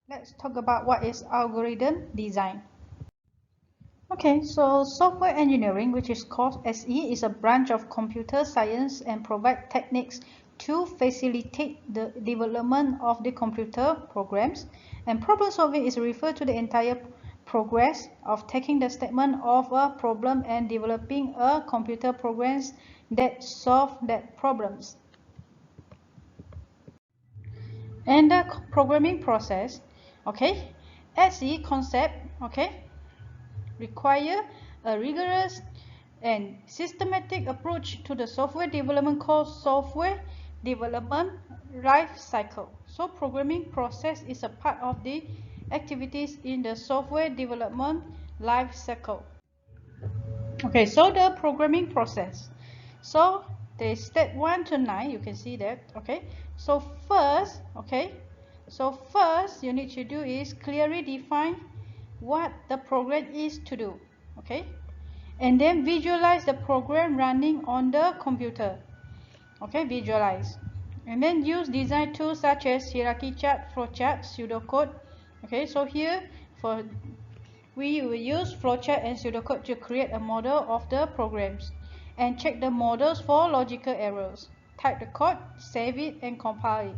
Let's talk about what is algorithm design. Okay, so software engineering, which is called SE, is a branch of computer science and provide techniques to facilitate the development of the computer programs. And problem solving is referred to the entire progress of taking the statement of a problem and developing a computer programs that solve that problems. And the programming process, okay, SE concept, okay, require a rigorous and systematic approach to the software development called software development life cycle. So programming process is a part of the activities in the software development life cycle. Okay, so the programming process. So the step 1 to 9, you can see that. Okay, so first, you need to do is clearly define what the program is to do. Okay, and then visualize the program running on the computer. Okay, visualize, and then use design tools such as hierarchy chart, flowchart, pseudocode. Okay, so here for we will use flowchart and pseudocode to create a model of the programs and check the models for logical errors. Type the code, save it, and compile it.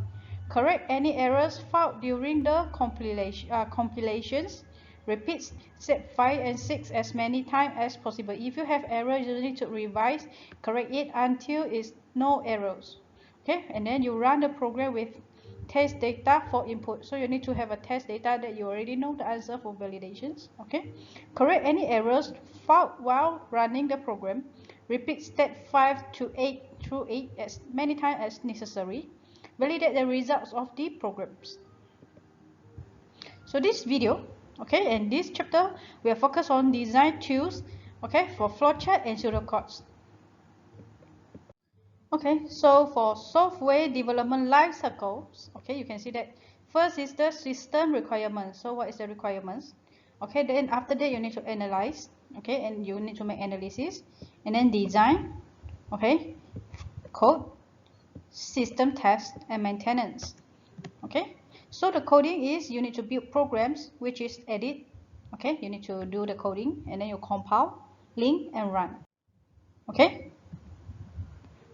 Correct any errors found during the compilations. Repeat step 5 and 6 as many times as possible. If you have errors, you need to revise, correct it until it's no errors. Okay, and then you run the program with test data for input. So you need to have a test data that you already know the answer for validations. Okay, correct any errors found while running the program. Repeat step 5 to 8 through 8 as many times as necessary. Validate the results of the programs. So this video, okay, and this chapter we are focused on design tools, okay, for flowchart and pseudocodes. Okay, so for software development life cycles, okay, you can see that first is the system requirements. So what is the requirements? Okay, then after that you need to analyze, okay, and you need to make analysis, and then design, okay, code, system test, and maintenance. Okay, so the coding is you need to build programs, which is edit. Okay, you need to do the coding, and then you compile, link, and run. Okay.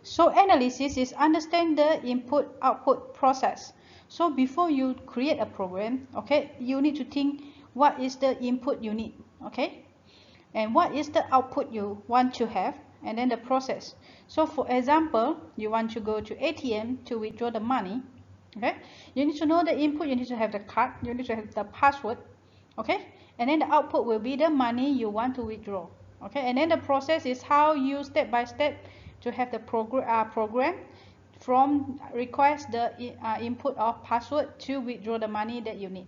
So analysis is understand the input-output process. So before you create a program, okay, you need to think what is the input you need, okay, and what is the output you want to have, and then the process. So for example, you want to go to ATM to withdraw the money, okay, you need to know the input, you need to have the card, you need to have the password, okay, and then the output will be the money you want to withdraw, okay, and then the process is how you step by step to have the program from request the input of password to withdraw the money that you need.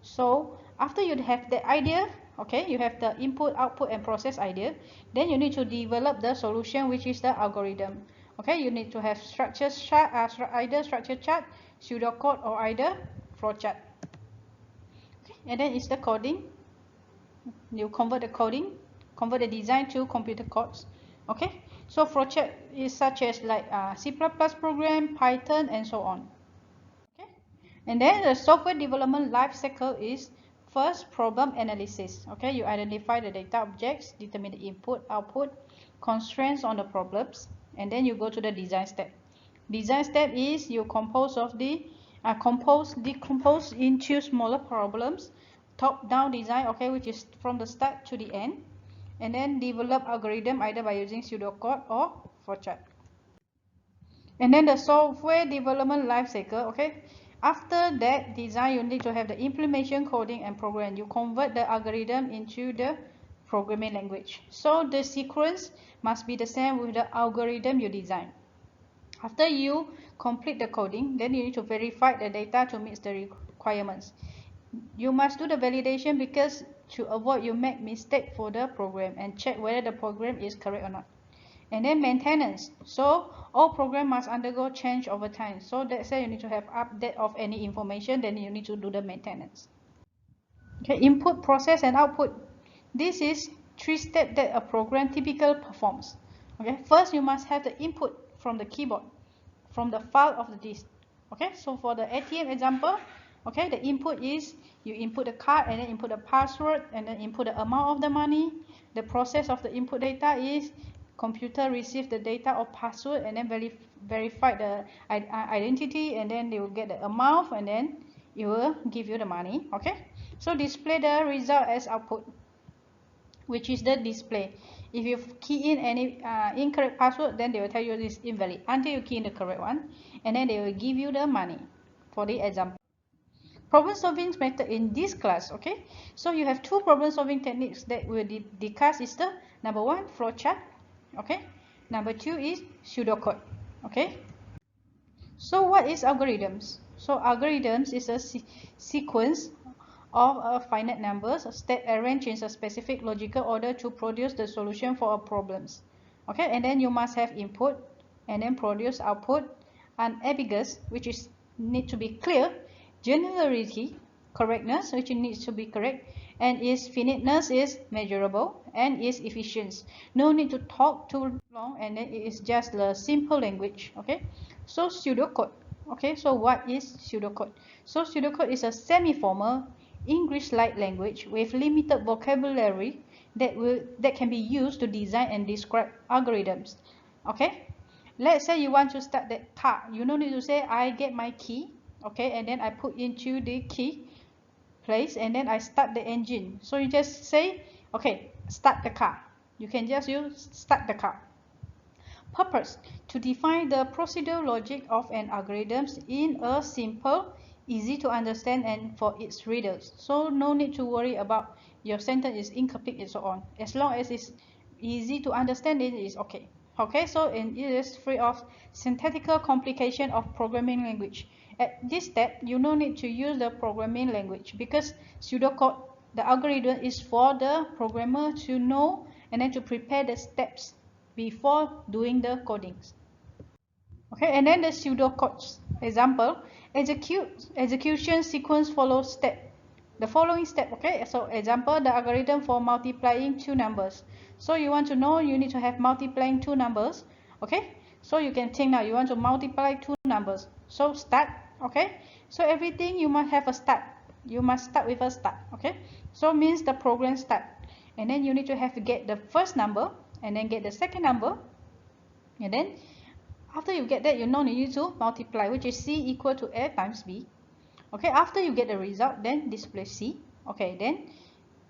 So after you have the idea, okay, you have the input, output, and process idea, then you need to develop the solution, which is the algorithm. Okay, you need to have structure chart, either structure chart, pseudocode, or either flowchart. Okay, and then it's the coding. You convert the design to computer codes. Okay, so flowchart is such as like C++ program, Python, and so on. Okay, and then the software development life cycle is first problem analysis. Okay, you identify the data objects, determine the input, output, constraints on the problems, and then you go to the design step. Design step is you decompose into smaller problems, top-down design, okay, which is from the start to the end, and then develop algorithm either by using pseudocode or flowchart. And then the software development life cycle, okay, after that design you need to have the implementation, coding, and program. You convert the algorithm into the programming language. So the sequence must be the same with the algorithm you design. After you complete the coding, then you need to verify the data to meet the requirements. You must do the validation because to avoid you make mistake for the program and check whether the program is correct or not. And then maintenance. So all program must undergo change over time. So that's why you need to have update of any information, then you need to do the maintenance. Okay, input, process, and output. This is 3 steps that a program typically performs. Okay, first you must have the input from the keyboard, from the file of the disk. Okay, so for the ATM example, Okay, the input is you input the card and then input the password and then input the amount of the money. The process of the input data is computer receive the data or password and then verify the identity, and then they will get the amount and then it will give you the money. Okay, so display the result as output, which is the display. If you key in any incorrect password, then they will tell you this is invalid until you key in the correct one, and then they will give you the money for the example. Problem solving method in this class. Okay, so you have two problem solving techniques that will discuss. Is the number one, flowchart. Okay, number two is pseudocode. Okay, so what is algorithms? So algorithms is a sequence of finite numbers that arrange in a specific logical order to produce the solution for a problems. Okay, and then you must have input and then produce output, and ambiguous, which is need to be clear, generality, correctness, which needs to be correct, and is finiteness is measurable, and is efficient. No need to talk too long, and then it is just the simple language. Okay, so pseudocode. Okay, so what is pseudocode? So pseudocode is a semi-formal English-like language with limited vocabulary that can be used to design and describe algorithms. Okay, let's say you want to start that car. You don't need to say I get my key, okay, and then I put into the key place and then I start the engine. So you just say, okay, start the car. You can just use start the car. Purpose: to define the procedural logic of an algorithm in a simple, easy to understand and for its readers. So no need to worry about your sentence is incomplete and so on. As long as it's easy to understand, it is okay. Okay, so it is free of syntactical complication of programming language. At this step, you no need to use the programming language because pseudocode, the algorithm is for the programmer to know and then to prepare the steps before doing the codings. Okay, and then the pseudocodes. Example, execution sequence follows step. The following step. Okay, so example, the algorithm for multiplying two numbers. So you want to know, you need to have multiplying two numbers. Okay, so you can think now you want to multiply two numbers. So start. Okay, so everything you must have a start. You must start with a start. Okay, so means the program start, and then you need to have to get the first number and then get the second number, and then after you get that, you know you need to multiply, which is C equal to A times B. Okay, after you get the result, then display C. Okay, then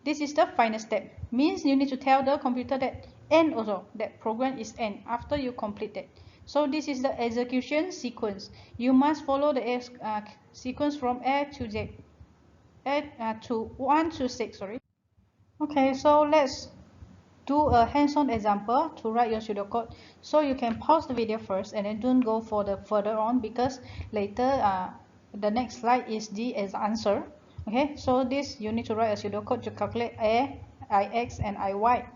this is the final step. Means you need to tell the computer that N also, that program is N after you complete that. So this is the execution sequence. You must follow the sequence from A to Z, to 1 to 6, sorry. Okay, so let's do a hands-on example to write your pseudocode. So you can pause the video first and then don't go for the further on because later the next slide is the answer. Okay, so this you need to write a pseudocode to calculate A, Ix and Iy.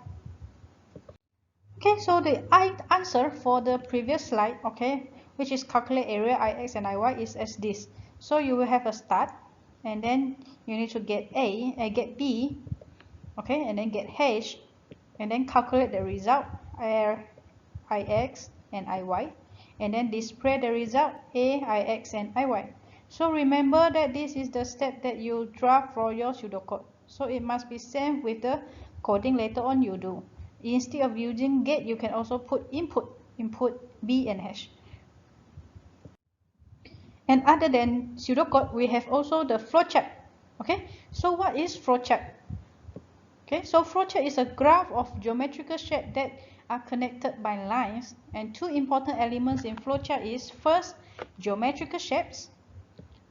Okay, so the answer for the previous slide, okay, which is calculate area Ix and Iy, is as this. So you will have a start and then you need to get get B, okay, and then get H, and then calculate the result Ix and Iy, and then display the result Ix and Iy. So remember that this is the step that you draft for your pseudocode. So it must be same with the coding later on you do. Instead of using get, you can also put input B and H. And other than pseudocode, we have also the flowchart. Okay, so what is flowchart? Okay, so flowchart is a graph of geometrical shape that are connected by lines, and two important elements in flowchart is first geometrical shapes,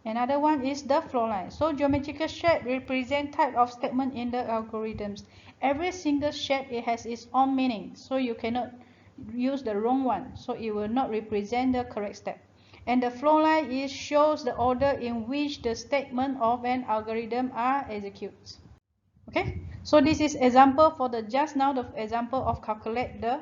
another one is the flow line. So geometrical shape represent type of statement in the algorithms. Every single shape, it has its own meaning, so you cannot use the wrong one, so it will not represent the correct step. And the flow line is shows the order in which the statement of an algorithm are executed. Okay, so this is example for the just now the example of calculate the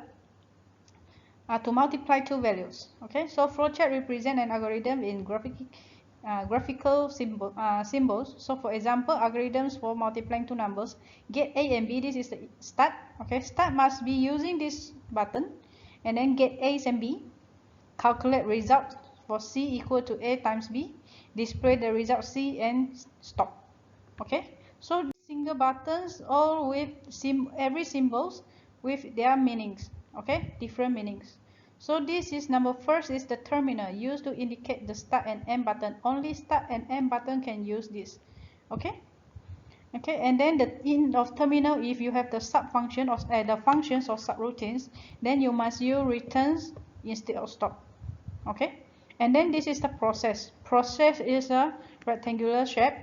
to multiply two values. Okay, so flowchart represent an algorithm in graphical symbols. So for example, algorithms for multiplying two numbers, get A and B, this is the start. Okay, start must be using this button, and then get A and B, calculate result for C equal to A times B, display the result C and stop. Okay, so single buttons all with every symbols with their meanings. Okay, different meanings. So this is first is the terminal used to indicate the start and end button. Only start and end button can use this. Okay. Okay, and then the end of terminal, if you have the sub function or the functions or subroutines, then you must use returns instead of stop. Okay, and then this is the process. Process is a rectangular shape.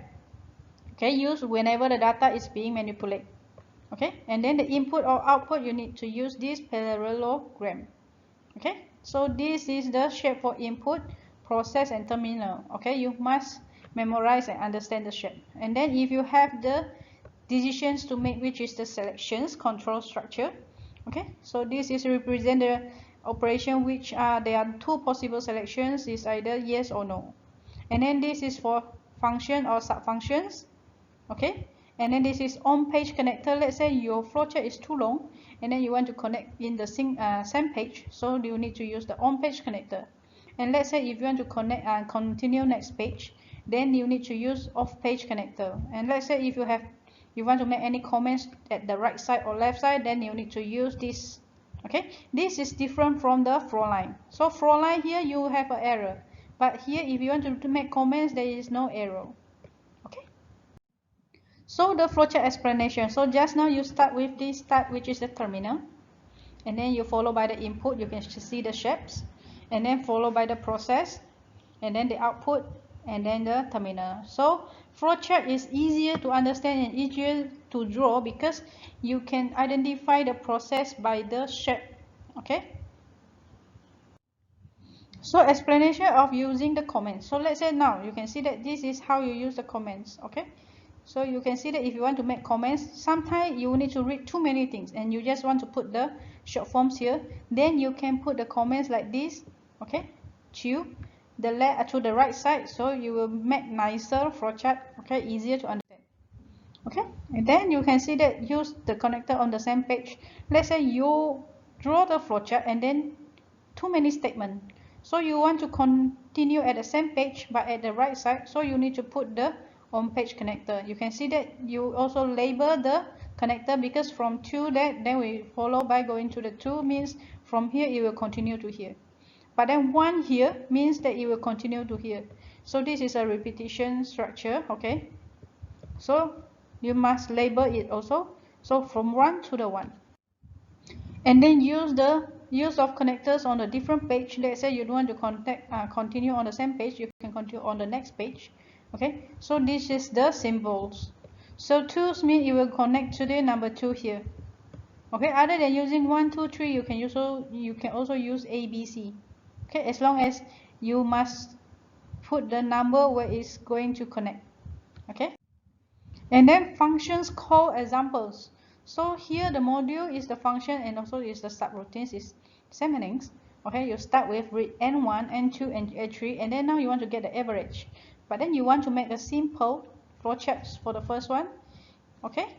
Okay, used whenever the data is being manipulated. Okay, and then the input or output, you need to use this parallelogram. Okay, so this is the shape for input, process, and terminal. Okay, you must memorize and understand the shape. And then if you have the decisions to make, which is the selections control structure. Okay, so this is represent the operation which there are two possible selections, is either yes or no. And then this is for function or sub functions. Okay, and then this is on page connector. Let's say your flowchart is too long and then you want to connect in the same page, so you need to use the on page connector. And let's say if you want to connect and continue next page, then you need to use off page connector. And let's say if you want to make any comments at the right side or left side, then you need to use this. Okay, this is different from the flow line. So flow line here you have an error, but here if you want to make comments, there is no error. Okay, so the flowchart explanation. So just now you start with this start, which is the terminal, and then you follow by the input, you can see the shapes, and then follow by the process, and then the output, and then the terminal. So flowchart is easier to understand and easier to draw because you can identify the process by the shape. Okay, so explanation of using the comments. So let's say now you can see that this is how you use the comments. Okay, so you can see that if you want to make comments, sometimes you need to read too many things and you just want to put the short forms here, then you can put the comments like this. Okay, to the left to the right side, so you will make nicer flowchart. Okay, easier to understand. Okay, and then you can see that use the connector on the same page. Let's say you draw the flowchart and then too many statements, so you want to continue at the same page but at the right side, so you need to put the on page connector. You can see that you also label the connector because from 2 that then we follow by going to the 2 means from here it will continue to here, but then 1 here means that it will continue to here. So this is a repetition structure. Okay, so you must label it also, so from 1 to the 1, and then use the use of connectors on a different page. Let's say you don't want to continue on the same page, you can continue on the next page. Okay, so this is the symbols. So 2 means you will connect to the number 2 here. Okay, other than using 1 2 3, you can also use ABC. Okay, as long as you must put the number where it's going to connect. Okay, and then functions call examples. So here the module is the function and also is the subroutines, is same meanings. Okay, you start with read n1 n2 and n3, and then now you want to get the average, but then you want to make a simple flowcharts for the first one. Okay,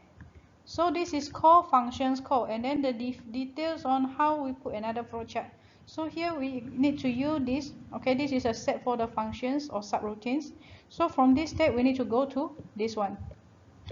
so this is called functions call, and then the details on how we put another flowchart. So here we need to use this. Okay, this is a set for the functions or subroutines. So from this step we need to go to this one.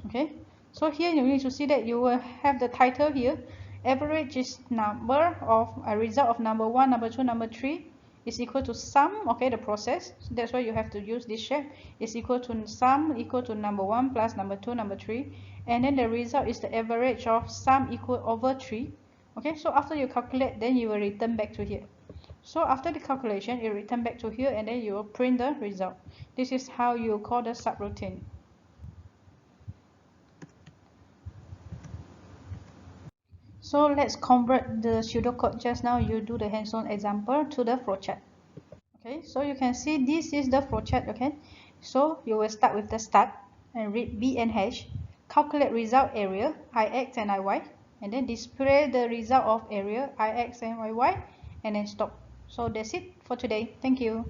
Okay, so here you need to see that you will have the title here. Average is number of a result of number 1, number 2, number 3 is equal to sum. Okay, the process, so that's why you have to use this shape, is equal to sum equal to number 1 plus number 2, number 3, and then the result is the average of sum equal over 3. Okay, so after you calculate, then you will return back to here. So after the calculation, you return back to here and then you will print the result. This is how you call the subroutine. So let's convert the pseudocode just now you do the hands-on example to the flowchart. Okay, so you can see this is the flowchart. Okay, so you will start with the start and read B and H, calculate result area Ix and Iy, and then display the result of area Ix and Yy, and then stop. So that's it for today. Thank you.